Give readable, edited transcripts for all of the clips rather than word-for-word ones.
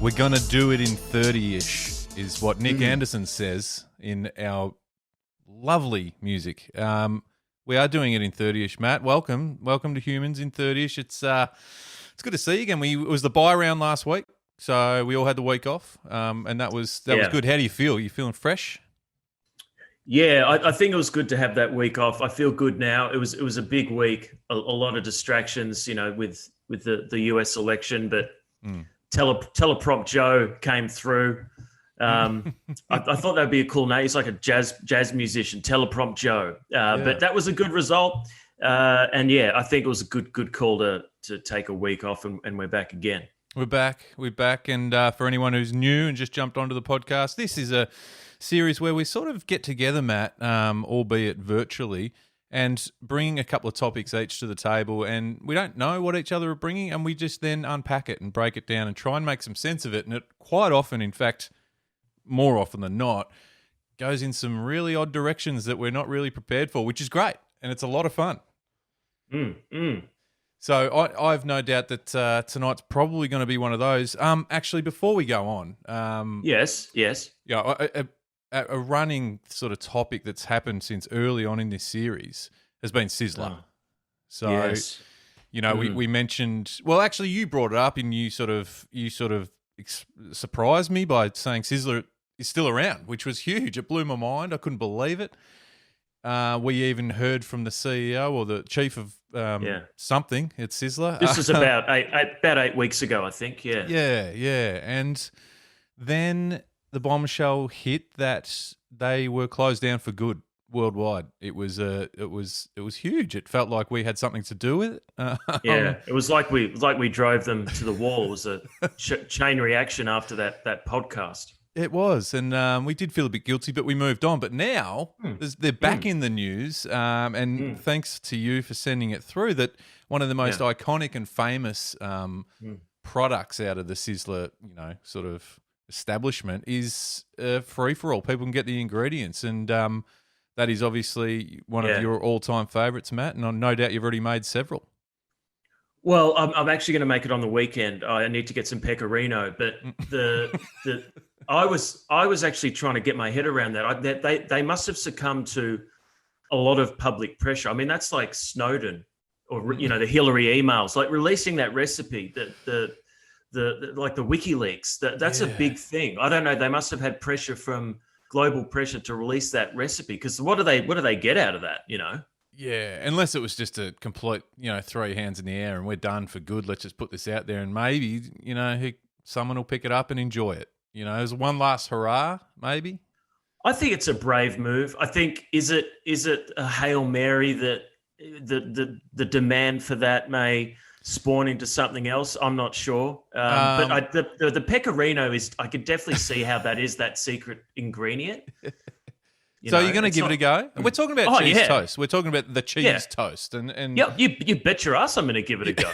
We're going to do it in 30-ish is what Nick Anderson says in our lovely music. We are doing it in 30-ish, Matt. Welcome to Humans in 30-ish. It's good to see you again. It was the bye round last week, so we all had the week off, and that was good. How do you feel? You feeling fresh? Yeah, I think it was good to have that week off. I feel good now. It was a big week, a lot of distractions, with the US election, but Teleprompt Joe came through. I thought that'd be a cool name. He's like a jazz musician, Teleprompt Joe. But that was a good result. And yeah, I think it was a good call to take a week off, and we're back again. We're back. And for anyone who's new and just jumped onto the podcast, this is a series where we sort of get together, Matt, albeit virtually, and bring a couple of topics each to the table, and we don't know what each other are bringing, and we just then unpack it and break it down and try and make some sense of it. And it quite often, in fact, more often than not, goes in some really odd directions that we're not really prepared for, which is great, and it's a lot of fun. So I've no doubt that tonight's probably going to be one of those. Actually, before we go on, yes, a running sort of topic that's happened since early on in this series has been Sizzler. So, yes. We mentioned. Well, actually, you brought it up, and you sort of surprised me by saying Sizzler is still around, which was huge. It blew my mind. I couldn't believe it. We even heard from the CEO or the chief of something at Sizzler. This was about 8 weeks ago, I think. Yeah. Yeah. And then the bombshell hit that they were closed down for good worldwide. It was huge. It felt like we had something to do with it. It was like we drove them to the wall. It was a chain reaction after that podcast. It was, and we did feel a bit guilty, but we moved on. But now they're back in the news, and thanks to you for sending it through. That one of the most iconic and famous products out of the Sizzler, sort of establishment is free for all. People can get the ingredients, and that is obviously one of your all-time favorites, Matt. And no doubt you've already made several. Well, I'm actually going to make it on the weekend. I need to get some pecorino, but I was actually trying to get my head around that. They must have succumbed to a lot of public pressure. I mean, that's like Snowden or the Hillary emails, like releasing that recipe, the like the WikiLeaks. That's a big thing. I don't know. They must have had pressure from global pressure to release that recipe, because what do they get out of that? Yeah, unless it was just a complete, throw your hands in the air and we're done for good. Let's just put this out there, and maybe someone will pick it up and enjoy it. There's one last hurrah, maybe. I think it's a brave move. I think is it a Hail Mary that the demand for that may spawn into something else? I'm not sure. But the pecorino is, I could definitely see how that is that secret ingredient. So you're going to give it a go? We're talking about cheese toast. We're talking about the cheese toast, and you bet your ass I'm going to give it a go.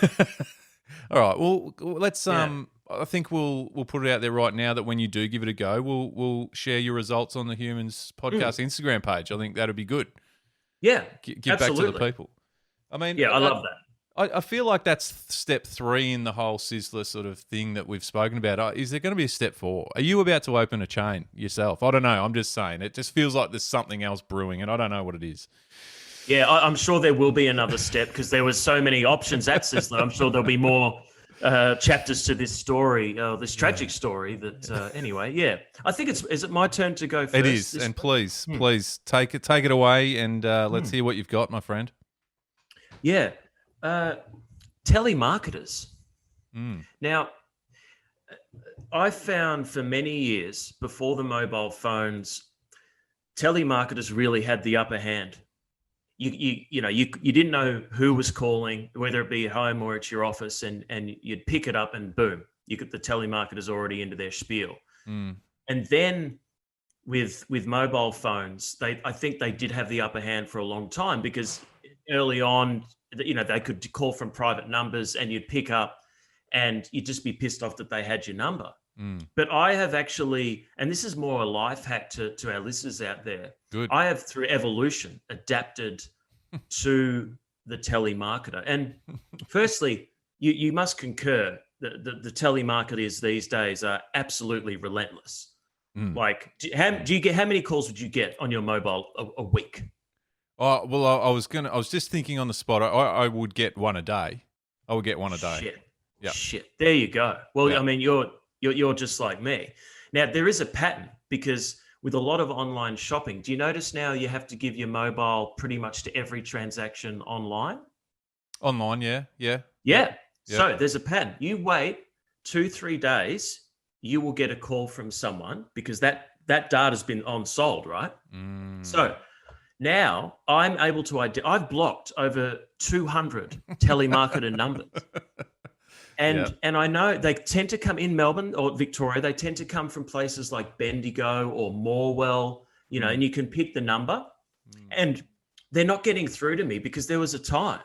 All right. Well, let's. I think we'll put it out there right now that when you do give it a go, we'll share your results on the Humans Podcast Instagram page. I think that'd be good. Yeah, give absolutely. Back to the people. I mean, I love that. I feel like that's step 3 in the whole Sizzler sort of thing that we've spoken about. Is there going to be a step 4? Are you about to open a chain yourself? I don't know. I'm just saying. It just feels like there's something else brewing, and I don't know what it is. Yeah, I'm sure there will be another step, because there was so many options at Sizzler. I'm sure there'll be more chapters to this story, this tragic story. That anyway, I think is it my turn to go first? It is, and please take it away, and let's hear what you've got, my friend. Yeah. Telemarketers. Now, I found for many years before the mobile phones, telemarketers really had the upper hand. You didn't know who was calling, whether it be at home or at your office, and you'd pick it up and boom, you get the telemarketers already into their spiel. And then with mobile phones, I think they did have the upper hand for a long time, because early on, they could call from private numbers and you'd pick up and you'd just be pissed off that they had your number. But I have actually, and this is more a life hack to our listeners out there. Good. I have, through evolution, adapted to the telemarketer. And firstly, you must concur, the telemarketers these days are absolutely relentless. Like, do you get, how many calls would you get on your mobile a week? Oh, well, I was just thinking on the spot. I would get one a day. I would get one a day. Shit. There you go. Well, Yeah. I mean, you're just like me. Now, there is a pattern because with a lot of online shopping, do you notice now you have to give your mobile pretty much to every transaction online? Online, yeah. Yeah. So there's a pattern. You wait 2-3 days, you will get a call from someone because that data's been on sold, right? So now I'm able to I've blocked over 200 telemarketer numbers. And I know they tend to come in Melbourne or Victoria. They tend to come from places like Bendigo or Morwell, and you can pick the number. And they're not getting through to me because there was a time,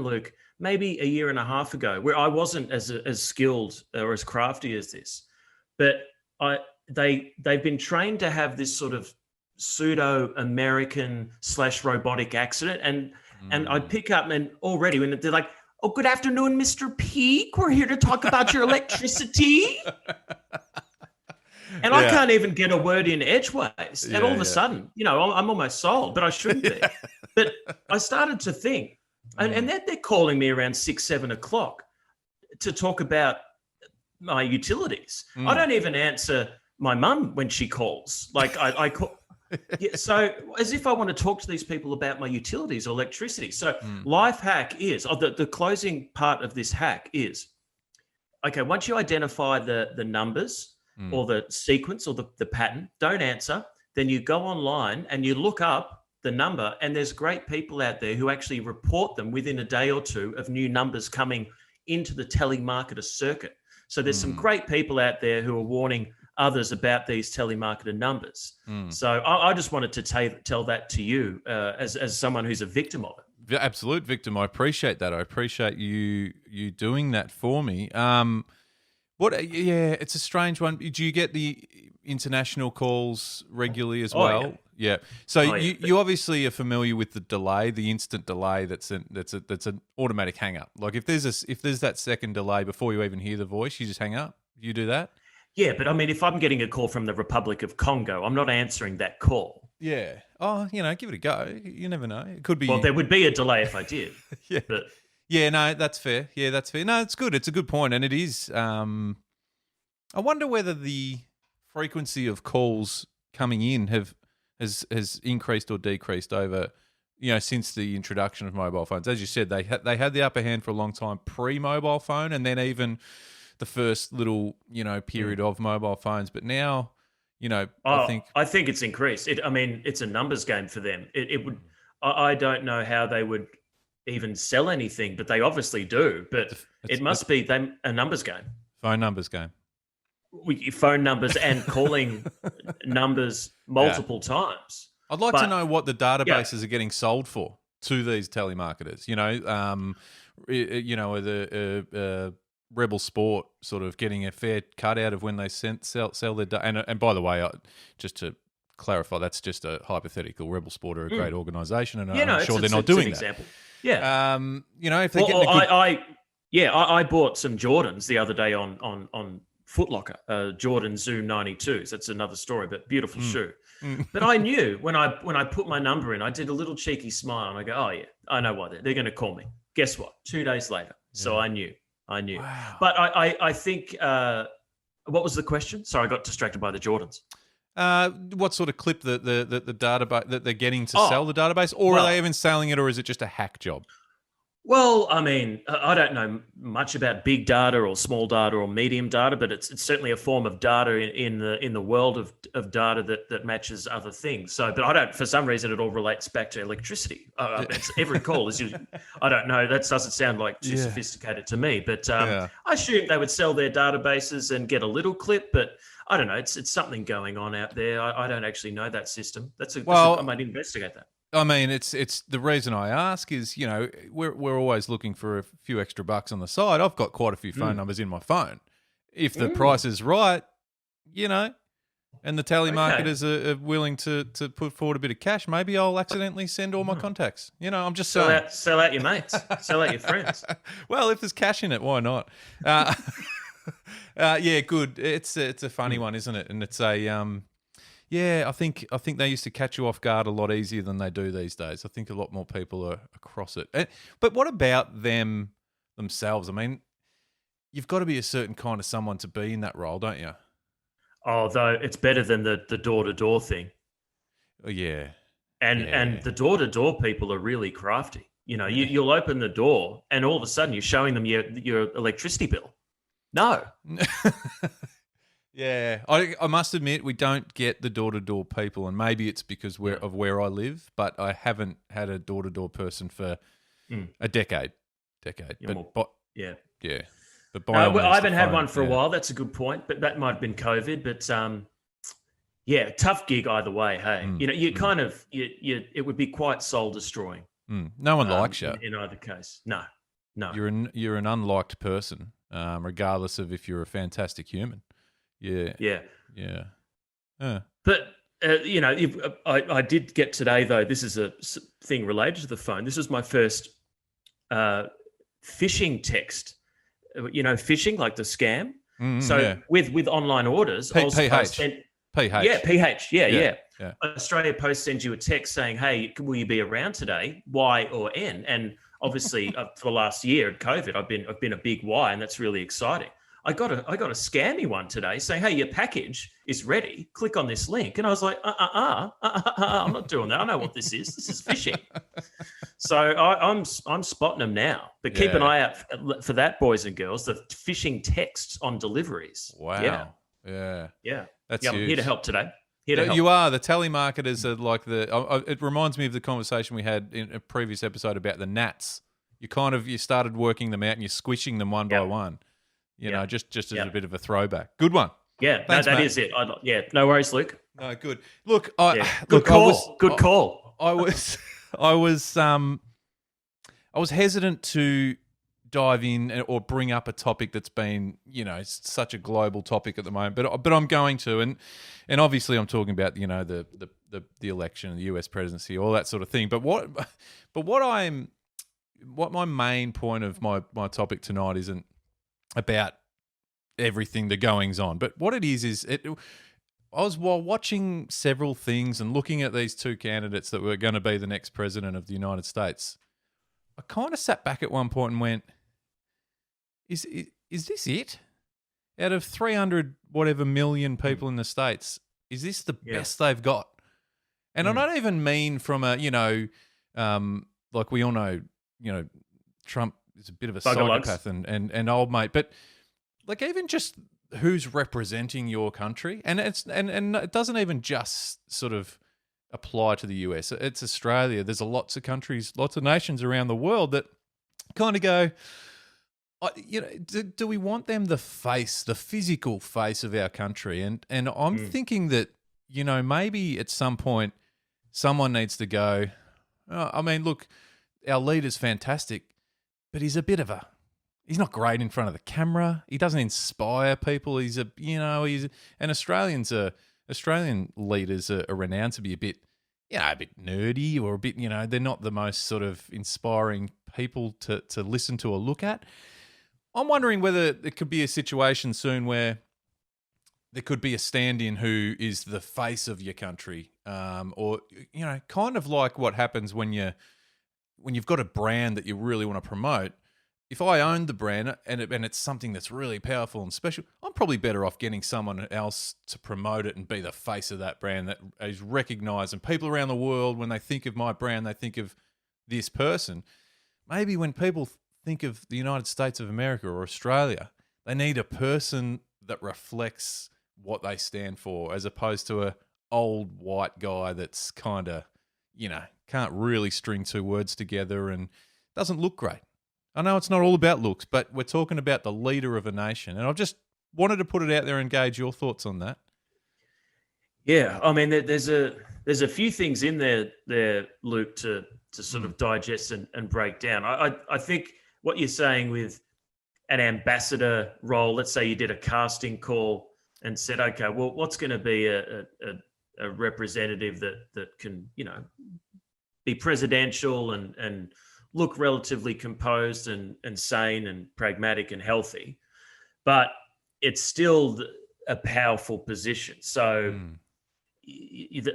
Luke, maybe a year and a half ago, where I wasn't as skilled or as crafty as this. But they've been trained to have this sort of pseudo American / robotic accent. And I'd pick up and already when they're like, "Oh, good afternoon, Mr. Peak. We're here to talk about your electricity." And I can't even get a word in edgeways. And all of a sudden, I'm almost sold, but I shouldn't be. But I started to think, and they're calling me around 6-7 o'clock to talk about my utilities. I don't even answer my mum when she calls. Like I call. Yeah, so as if I want to talk to these people about my utilities or electricity. So life hack is, the closing part of this hack is, okay, once you identify the numbers or the sequence or the pattern, don't answer. Then you go online and you look up the number, and there's great people out there who actually report them within a day or two of new numbers coming into the telemarketer circuit. So there's some great people out there who are warning others about these telemarketer numbers. So I just wanted to tell that to you as someone who's a victim of it. Absolute victim. I appreciate that. I appreciate you doing that for me. It's a strange one. Do you get the international calls regularly as well? Yeah. So you obviously are familiar with the delay, the instant delay that's an automatic hang up. Like if there's that second delay before you even hear the voice, you just hang up. You do that? Yeah, but I mean, if I'm getting a call from the Republic of Congo, I'm not answering that call. Yeah. Oh, give it a go. You never know. It could be. Well, there would be a delay if I did. Yeah. But... Yeah, no, that's fair. Yeah, that's fair. No, it's good. It's a good point, and it is. I wonder whether the frequency of calls coming in has increased or decreased over, since the introduction of mobile phones. As you said, they had the upper hand for a long time pre-mobile phone, and then even the first little period of mobile phones. But now, I think it's increased. It's a numbers game for them. It would. I don't know how they would even sell anything, but they obviously do. But it must be a numbers game. Phone numbers game. Phone numbers and calling numbers multiple times. I'd like to know what the databases are getting sold for to these telemarketers. The Rebel Sport sort of getting a fair cut out of when they sell their data. And by the way, just to clarify, that's just a hypothetical. Rebel Sport are a great organisation, and I'm sure they're not doing that. Example. Yeah. If they're getting I bought some Jordans the other day on Foot Locker, Jordan Zoom 92s. That's another story, but beautiful shoe. But I knew when I put my number in, I did a little cheeky smile and I go, oh yeah, I know why they're going to call me. Guess what? 2 days later. So I knew. Wow. But I think, what was the question? Sorry, I got distracted by the Jordans. What sort of clip the database that they're getting to sell the database, or are they even selling it, or is it just a hack job? Well, I mean, I don't know much about big data or small data or medium data, but it's certainly a form of data in the world of data that matches other things. So, but I don't, for some reason, it all relates back to electricity. It's every call is usually, I don't know, that doesn't sound like too sophisticated to me, but I assume they would sell their databases and get a little clip, but I don't know. It's something going on out there. I don't actually know that system. I might investigate that. I mean, it's the reason I ask is, we're always looking for a few extra bucks on the side. I've got quite a few phone numbers in my phone. If the price is right, and the telemarketers are willing to put forward a bit of cash, maybe I'll accidentally send all my contacts. I'm just saying. Sell out your mates. Sell out your friends. Well, if there's cash in it, why not? Yeah, good. It's a funny one, isn't it? And it's a yeah. I think they used to catch you off guard a lot easier than they do these days. I think a lot more people are across it. But what about themselves? I mean, you've got to be a certain kind of someone to be in that role, don't you? Oh, though it's better than the door-to-door thing. Oh, yeah. And the door-to-door people are really crafty. You'll open the door and all of a sudden you're showing them your electricity bill. No. Yeah. I must admit we don't get the door-to-door people, and maybe it's because of where I live, but I haven't had a door-to-door person for a decade. Yeah. But I haven't had one for a while. That's a good point, but that might have been COVID. But yeah, tough gig either way. Hey, it would be quite soul destroying. No one likes you in either case. No. You're an unliked person, regardless of if you're a fantastic human. Yeah. But I did get today though. This is a thing related to the phone. This was my first phishing text. Phishing, like the scam. With online orders, PH. Yeah, PH. Yeah. Australia Post sends you a text saying, "Hey, will you be around today? Y or N?" And obviously, for the last year at COVID, I've been a big Y, and that's really exciting. I got a scammy one today saying, "Hey, your package is ready. Click on this link." And I was like, I'm not doing that. I know what this is. This is phishing. So I'm spotting them now. But keep an eye out for that, boys and girls. The phishing texts on deliveries. Wow. Yeah. That's I'm huge. here to help today. Help. You are. The telemarketers are like it reminds me of the conversation we had in a previous episode about the gnats. You started working them out and you're squishing them one by one. Just as a bit of a throwback. Good one. Yeah, Thanks, that is it. No worries, Luke. No, good. Look, good call. Good call. I was hesitant to dive in or bring up a topic that's been, such a global topic at the moment, but I'm going to, and obviously I'm talking about, the election, the US presidency, all that sort of thing. But what my main point of my topic tonight isn't about everything, the goings on, but what it is I was, while watching several things and looking at these two candidates that were going to be the next president of the United States, I kind of sat back at one point and went, is this it? Out of 300 whatever million people in the States, is this the best they've got? And I don't even mean from a, like we all know, Trump is a bit of a psychopath and old mate, but like even just who's representing your country, and it doesn't even just sort of apply to the US. It's Australia. There's lots of countries, lots of nations around the world that kind of go, do we want them the physical face of our country? And I'm thinking that, maybe at some point someone needs to go, look, our leader's fantastic, but he's he's not great in front of the camera. He doesn't inspire people. Australian leaders are renowned to be a bit nerdy or a bit, they're not the most sort of inspiring people to listen to or look at. I'm wondering whether there could be a situation soon where there could be a stand-in who is the face of your country, or kind of like what happens when you've got a brand that you really want to promote. If I own the brand and it's something that's really powerful and special, I'm probably better off getting someone else to promote it and be the face of that brand that is recognized. And people around the world, when they think of my brand, they think of this person. Maybe when people think of the United States of America or Australia, they need a person that reflects what they stand for, as opposed to a old white guy that's kind of, can't really string two words together and doesn't look great. I know it's not all about looks, but we're talking about the leader of a nation. And I just wanted to put it out there and gauge your thoughts on that. Yeah, there's a few things in there, Luke, to sort of digest and break down. I think what you're saying with an ambassador role, let's say you did a casting call and said, okay, well, what's going to be a representative that can, be presidential and look relatively composed and sane and pragmatic and healthy, but it's still a powerful position. So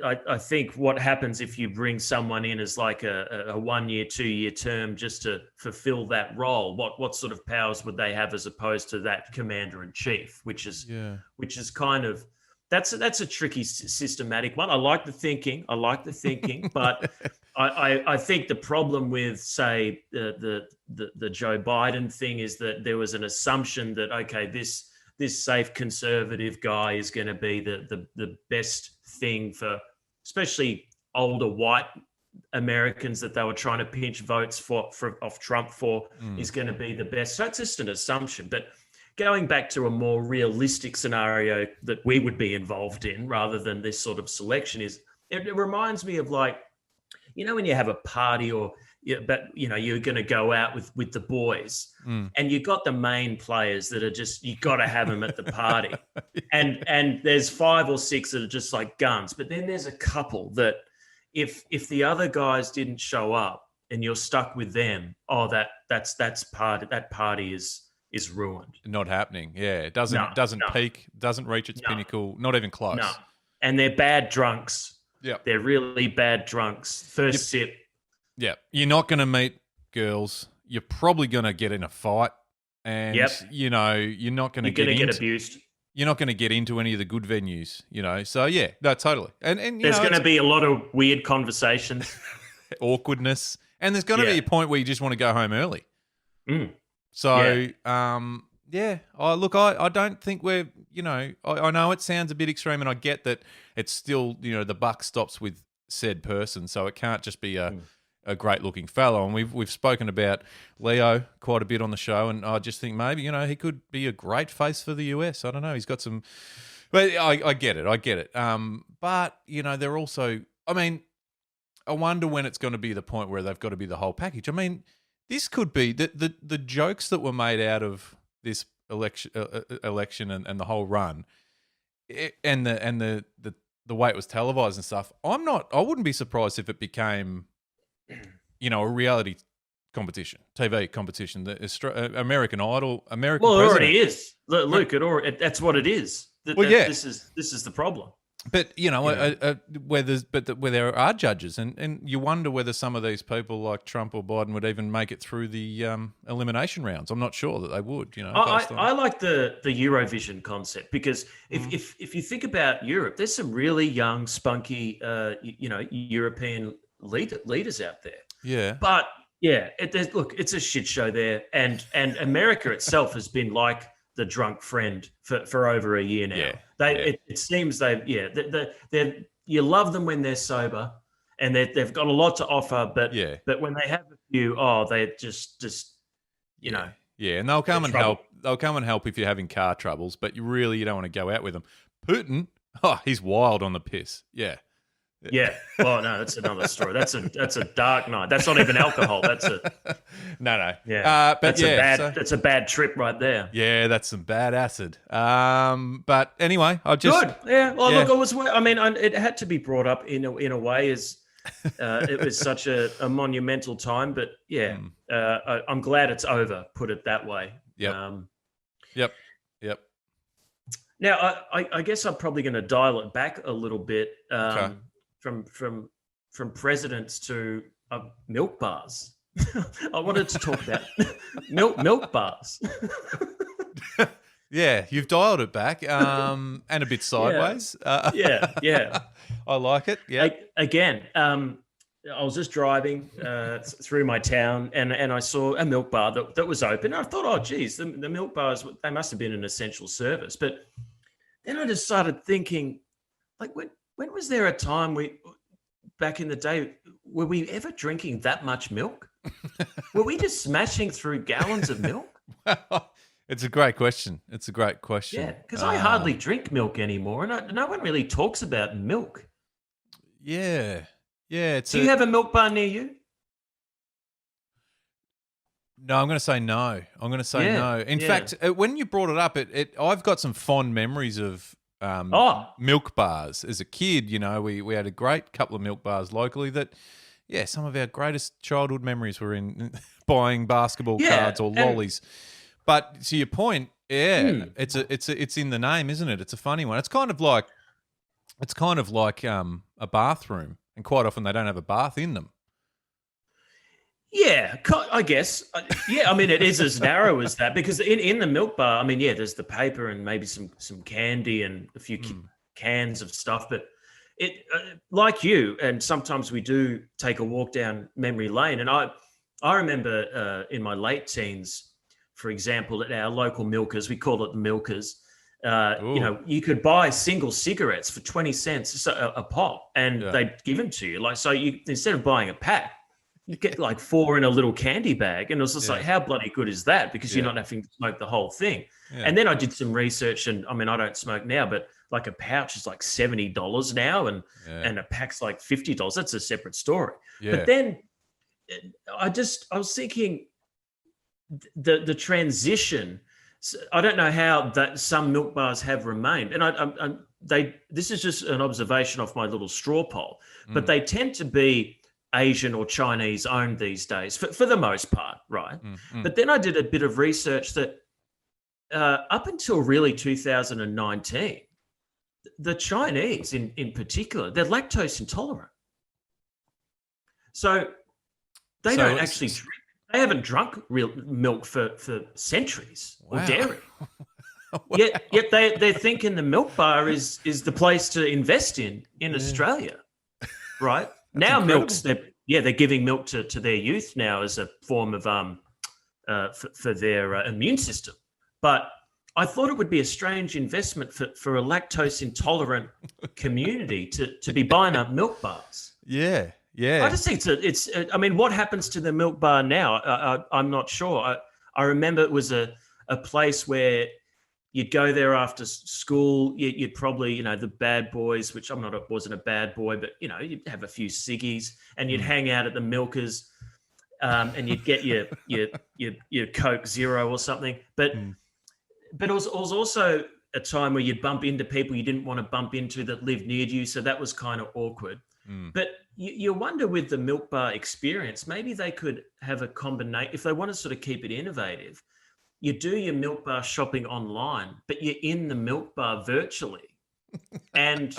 I think what happens if you bring someone in as like a 1 year, 2 year term just to fulfill that role, what sort of powers would they have as opposed to that commander in chief, which is kind of, that's a tricky systematic one. I like the thinking, but I think the problem with, say, the Joe Biden thing is that there was an assumption that, okay, this safe conservative guy is going to be the best thing for especially older white Americans that they were trying to pinch votes for off Trump for, is going to be the best. So it's just an assumption. But going back to a more realistic scenario that we would be involved in rather than this sort of selection is, it reminds me of, like, when you have a party or you're going to go out with the boys and you got the main players that are just, you got to have them at the party. And there's 5 or 6 that are just like guns. But then there's a couple that if the other guys didn't show up and you're stuck with them, that party is ruined. Not happening. Yeah. It doesn't peak, doesn't reach its pinnacle, not even close. No. And they're bad drunks. Yeah. They're really bad drunks. First sip. Yeah. You're not going to meet girls. You're probably going to get in a fight. And, you're not going to get abused. You're not going to get into any of the good venues, So, yeah, no, totally. And there's going to be a lot of weird conversations. Awkwardness. And there's going to be a point where you just want to go home early. So, look, I don't think we're, I know it sounds a bit extreme, and I get that it's still, the buck stops with said person, so it can't just be a great looking fellow. And we've spoken about Leo quite a bit on the show, and I just think maybe, he could be a great face for the US. I don't know. He's got some, but I get it. But, they're also, I wonder when it's going to be the point where they've got to be the whole package. This could be the jokes that were made out of this election and the whole run, and the way it was televised and stuff. I wouldn't be surprised if it became, a reality competition, TV competition, the American Idol, American. Well, it president. already is, Luke. That's what it is. This is the problem. But where there are judges, and you wonder whether some of these people like Trump or Biden would even make it through the elimination rounds. I'm not sure that they would. I like the Eurovision concept because if you think about Europe, there's some really young, spunky, European leaders out there. Yeah, but it's a shit show there, and America itself has been like the drunk friend for over a year now. It seems you love them when they're sober and they've got a lot to offer, but when they have a few, they just and they'll come and help. They'll come and help if you're having car troubles, but you don't want to go out with them. Putin, he's wild on the piss. Yeah. Yeah. Oh no, that's another story. That's a dark night. That's not even alcohol. That's a no. Yeah. But that's a bad trip right there. Yeah, that's some bad acid. But anyway, good. Yeah. Well, look, it was. It had to be brought up in a way as it was such a monumental time. But I'm glad it's over. Put it that way. Yep. Yep. Now, I guess I'm probably going to dial it back a little bit. Okay. From presidents to milk bars. I wanted to talk about milk bars. Yeah, you've dialed it back and a bit sideways. Yeah. I like it. Yeah. Again, I was just driving through my town and I saw a milk bar that was open. I thought, oh, geez, the milk bars, they must have been an essential service. But then I just started thinking, like, when was there a time back in the day, were we ever drinking that much milk? Were we just smashing through gallons of milk? Well, it's a great question. Yeah, because I hardly drink milk anymore, and no one really talks about milk. Yeah. Do you have a milk bar near you? No, I'm going to say no. No. In fact, when you brought it up, I've got some fond memories of Oh, milk bars. As a kid, we had a great couple of milk bars locally that, yeah, some of our greatest childhood memories were in buying basketball cards or lollies. But to your point, yeah, it's in the name, isn't it? It's a funny one. It's kind of like a bathroom, and quite often they don't have a bath in them. yeah, I guess. Yeah, I mean, it is as narrow as that because in the milk bar, I mean, yeah, there's the paper and maybe some candy and a few cans of stuff, but it like you, and sometimes we do take a walk down memory lane, and I remember in my late teens, for example, at our local milkers, we call it the milkers. You could buy single cigarettes for 20 cents a pop, and they'd give them to you. Like, so you instead of buying a pack, you get like 4 in a little candy bag. And it was just like, how bloody good is that? Because you're not having to smoke the whole thing. Yeah. And then I did some research, and I mean, I don't smoke now, but like a pouch is like $70 now, and a pack's like $50. That's a separate story. Yeah. But then I was thinking the transition. I don't know how that some milk bars have remained, and this is just an observation off my little straw poll, but they tend to be Asian or Chinese owned these days for the most part, right? But then I did a bit of research that up until really 2019, the Chinese in particular, they're lactose intolerant, so they don't actually drink. They haven't drunk real milk for centuries or dairy. Wow. Yet they're thinking the milk bar is the place to invest in Australia, right? Now milks, they're giving milk to their youth now as a form of for their immune system. But I thought it would be a strange investment for a lactose intolerant community to be buying up milk bars. Yeah. Yeah, I just think it's. I mean, what happens to the milk bar now? I'm not sure. I remember it was a place where you'd go there after school. You'd probably, the bad boys, which wasn't a bad boy, but you'd have a few ciggies and you'd hang out at the milkers, and you'd get your Coke Zero or something. But it was also a time where you'd bump into people you didn't want to bump into that lived near you, so that was kind of awkward. But you wonder with the milk bar experience, maybe they could have a combination. If they want to sort of keep it innovative, you do your milk bar shopping online, but you're in the milk bar virtually. And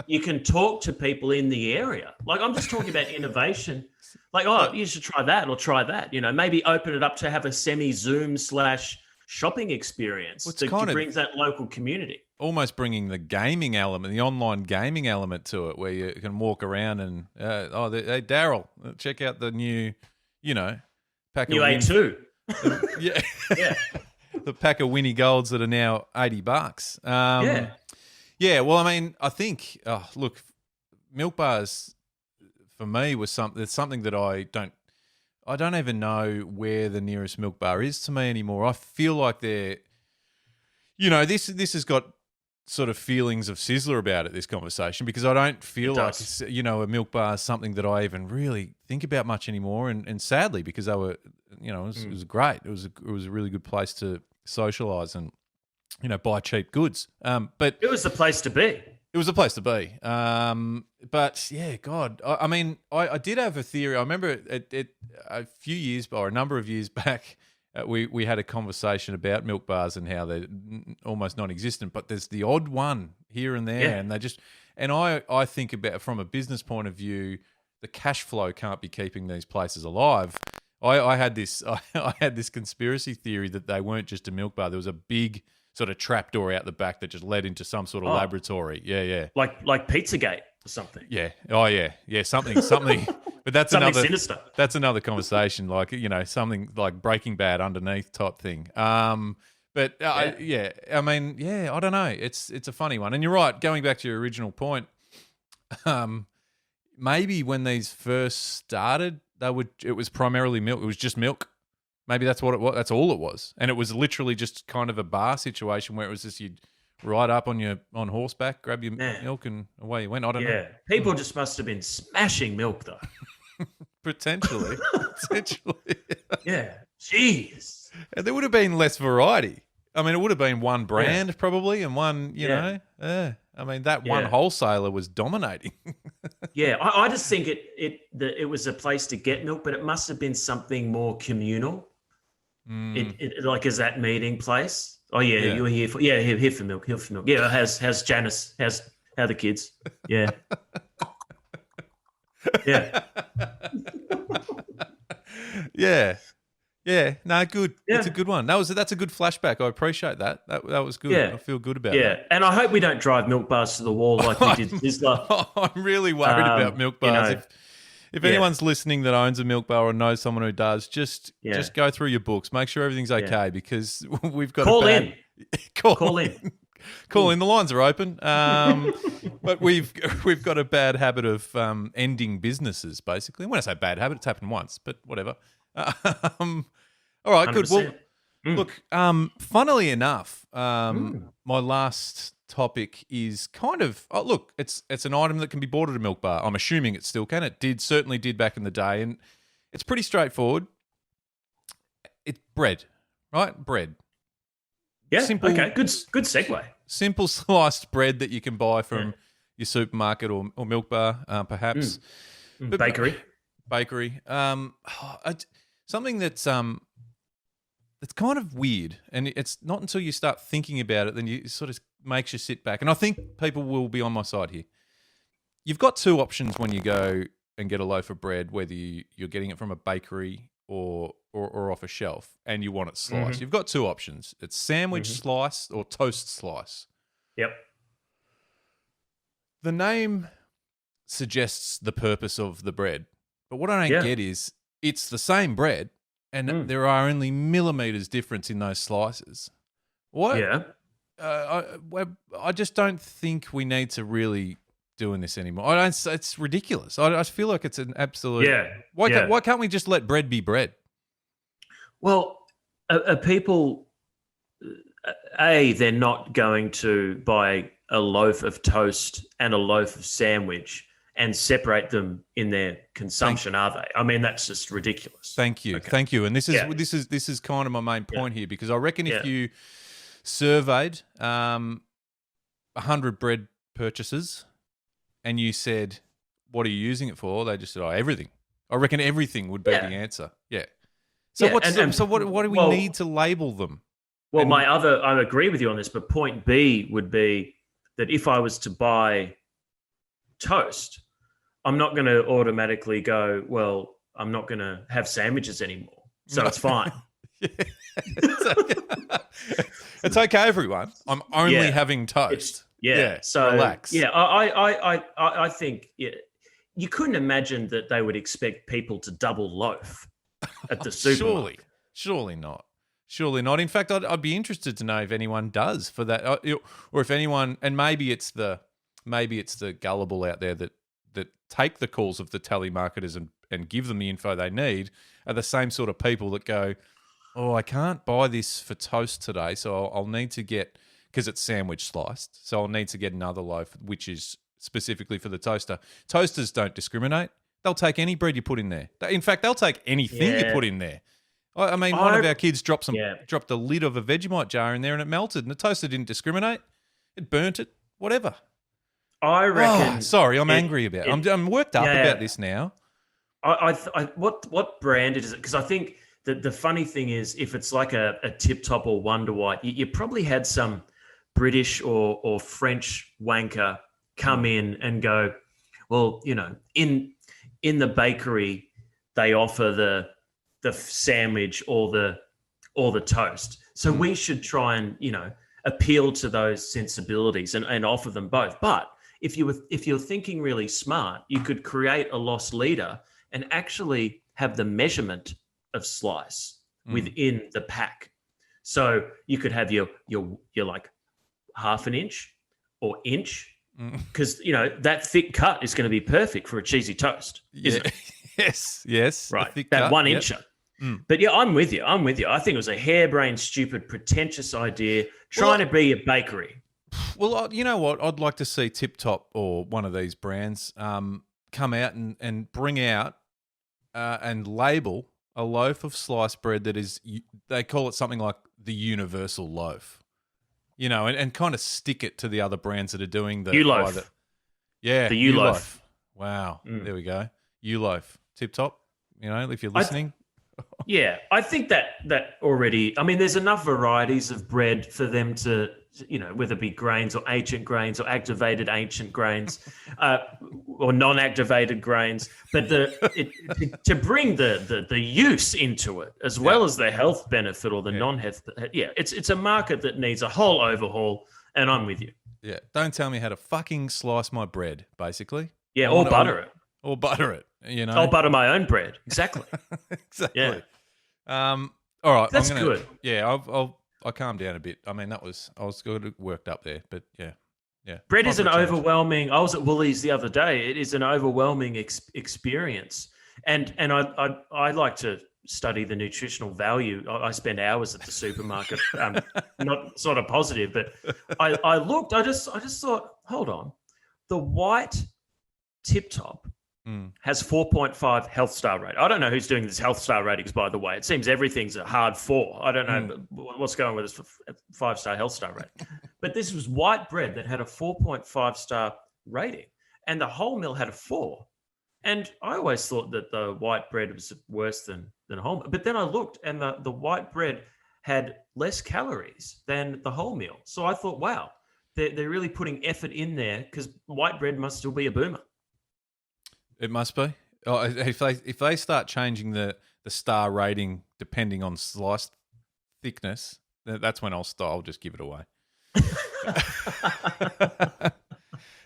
you can talk to people in the area. Like, I'm just talking about innovation. Like, you should try that or try that. Maybe open it up to have a semi-Zoom / shopping experience that brings that local community. Almost bringing the gaming element, the online gaming element to it, where you can walk around and, hey, Daryl, check out the new, pack new of A2. Yeah. The pack of Winnie Golds that are now $80. Yeah. Well, I mean, I think, look, milk bars for me was something that I don't even know where the nearest milk bar is to me anymore. I feel like they're, this has got sort of feelings of Sizzler about it, this conversation, because I don't feel like, a milk bar is something that I even really think about much anymore. And sadly, because they were, it was great. It was a really good place to socialize and, buy cheap goods. But it was the place to be. It was a place to be. But yeah, God, I mean, I did have a theory. I remember a few years or a number of years back, we had a conversation about milk bars and how they're almost non-existent, but there's the odd one here and there, and I think about, from a business point of view, the cash flow can't be keeping these places alive. I had this conspiracy theory that they weren't just a milk bar. There was a big sort of trapdoor out the back that just led into some sort of laboratory. Yeah. Like Pizzagate or something. Yeah. Oh yeah. Yeah. Something. But that's something another sinister. That's another conversation. Like, something like Breaking Bad underneath type thing. I mean, I don't know. It's a funny one. And you're right. Going back to your original point, maybe when these first started, it was primarily milk. It was just milk. Maybe that's what it was. That's all it was. And it was literally just kind of a bar situation where it was just you'd ride up on horseback, grab your milk, and away you went. I don't know. Yeah, people just must have been smashing milk though. Potentially. Yeah. Jeez. And there would have been less variety. I mean, it would have been one brand probably, and one, yeah. I mean, that one Yeah. wholesaler was dominating. Yeah, I just think it was a place to get milk, but it must have been something more communal. Mm, It like is that meeting place? Oh yeah, yeah. you're here for here for milk, here for milk. Yeah, how's Janice? How are the kids? Yeah, yeah, Yeah. Yeah. No, good. It's a yeah, good one. That's a good flashback. I appreciate that. That was good. yeah, I feel good about yeah. that. And I hope we don't drive milk bars to the wall like we did I'm, Sizzler. I'm really worried about milk You bars. know, If yeah, anyone's listening that owns a milk bar or knows someone who does, yeah, just go through your books, make sure everything's yeah. okay, because we've got a Call bad in, call. call in. Call in. The lines are open. But we've got a bad habit of ending businesses. Basically, when I say bad habit, it's happened once, but whatever. All right, good. Well, 100%. Mm, look. Funnily enough, mm. my last topic is kind of look. It's an item that can be bought at a milk bar. I'm assuming it still can. It certainly did back in the day, and it's pretty straightforward. It's bread, right? Bread. Yeah. Simple. Okay. Good segue. Simple sliced bread that you can buy Yeah. from your supermarket or milk bar, perhaps. But Bakery. bakery. Something that's kind of weird, and it's not until you start thinking about it then you sort of makes you sit back. And I think people will be on my side here. You've got two options when you go and get a loaf of bread, whether you're getting it from a bakery or off a shelf, and you want it sliced. Hmm. You've got two options: it's sandwich Hmm. slice or toast slice. Yep. The name suggests the purpose of the bread, but what I don't Yeah. get is it's the same bread, and Mm. there are only millimeters difference in those slices. What? Yeah. I just don't think we need to really doing this anymore. I don't. It's ridiculous. I feel like it's an absolute. Yeah. Why Yeah. can't we just let bread be bread? Well, are people, they're not going to buy a loaf of toast and a loaf of sandwich and separate them in their consumption, are they? I mean, that's just ridiculous. Thank you, Okay. thank you. And this is Yeah. this is kind of my main point here, because I reckon if Yeah. you surveyed 100 bread purchases and you said, "What are you using it for?" They just said, "Oh, everything." I reckon everything would be Yeah. the answer. Yeah. So Yeah, what do we well, need to label them? Well, And I agree with you on this, but point B would be that if I was to buy toast, I'm not going to automatically go, well, I'm not going to have sandwiches anymore. So No. it's fine. Yeah. It's okay, everyone. I'm only Yeah. having toast. Yeah. So relax. yeah, I think you couldn't imagine that they would expect people to double loaf at the supermarket. Surely not. Surely not. In fact, I'd be interested to know if anyone does for that, or if anyone, and maybe it's the gullible out there that take the calls of the telemarketers and give them the info they need, are the same sort of people that go, "Oh, I can't buy this for toast today, so I'll need to get, because it's sandwich sliced, so I'll need to get another loaf, which is specifically for the toaster." Toasters don't discriminate. They'll take any bread you put in there. In fact, they'll take anything you Yeah. put in there. I mean, one of our kids dropped Yeah. the lid of a Vegemite jar in there and it melted, and the toaster didn't discriminate. It burnt it. Whatever. I reckon. Oh, sorry, I'm it- angry about it. it- I'm worked up yeah. about this now. What brand is it? Because I think that the funny thing is, if it's like a Tip Top or Wonder White, you probably had some British or French wanker come in and go, well, in the bakery they offer the sandwich or the toast, so we should try and appeal to those sensibilities and offer them both. But if you're thinking really smart, you could create a loss leader and actually have the measurement of slice within the pack. So you could have your like half an inch or inch, because that thick cut is going to be perfect for a cheesy toast, isn't it? Yes. Right, thick that cut, 1 yep. incher. But yeah, I'm with you. I think it was a harebrained, stupid, pretentious idea trying to be a bakery. Well, you know what? I'd like to see Tip Top or one of these brands come out and bring out and label a loaf of sliced bread that is, they call it something like the universal loaf. you know, and kind of stick it to the other brands that are doing the U-Loaf. Yeah, the U-Loaf. Wow, there we go. U-Loaf, tip top. You know, if you're listening. Yeah, I think that already. I mean, there's enough varieties of bread for them to, you know, whether it be grains or ancient grains or activated ancient grains, or non-activated grains. But to bring the use into it as well as the health benefit or the non-health. Yeah, it's a market that needs a whole overhaul, and I'm with you. Yeah, don't tell me how to fucking slice my bread, basically. Yeah, or butter it. Or butter it, you know. I'll butter my own bread. Exactly. Exactly. Yeah. All right. That's good. Yeah, I'll calm down a bit. I mean, I was good worked up there, but yeah. Bread is an overwhelming. I was at Woolies the other day. It is an overwhelming experience, and I like to study the nutritional value. I spend hours at the supermarket. Not sort of positive, but I looked. I just thought, hold on, the white Tip Top has 4.5 health star rate. I don't know who's doing this health star ratings, by the way. It seems everything's a hard 4. I don't know what's going with this 5-star health star rate. But this was white bread that had a 4.5 star rating, and the wholemeal had a 4. And I always thought that the white bread was worse than wholemeal. But then I looked, and the white bread had less calories than the wholemeal. So I thought, wow, they're really putting effort in there, because white bread must still be a boomer. It must be. Oh, if they start changing the star rating depending on slice thickness, that's when I'll just give it away.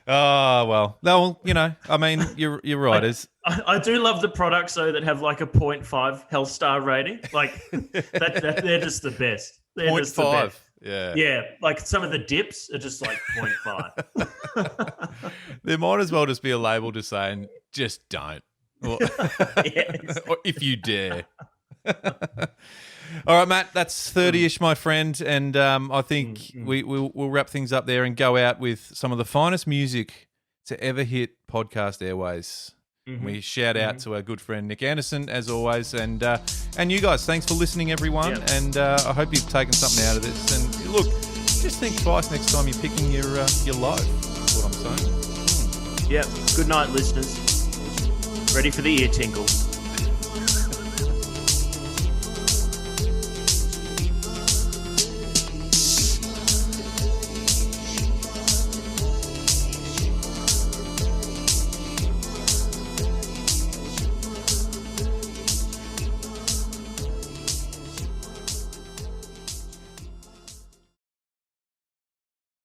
Oh well, no, you know, I mean, you're right. I do love the products though that have like a 0.5 health star rating. Like that they're just the best. They're 0.5. Yeah, like some of the dips are just like 0.5. There might as well just be a label just saying, just don't. Or, or if you dare. All right, Matt, that's 30-ish, my friend. And I think we'll wrap things up there and go out with some of the finest music to ever hit podcast airways. We shout out to our good friend Nick Anderson, as always, and you guys. Thanks for listening, everyone, and I hope you've taken something out of this. And look, just think twice next time you're picking your loaf. That's what I'm saying. Yeah. Good night, listeners. Ready for the ear tingles.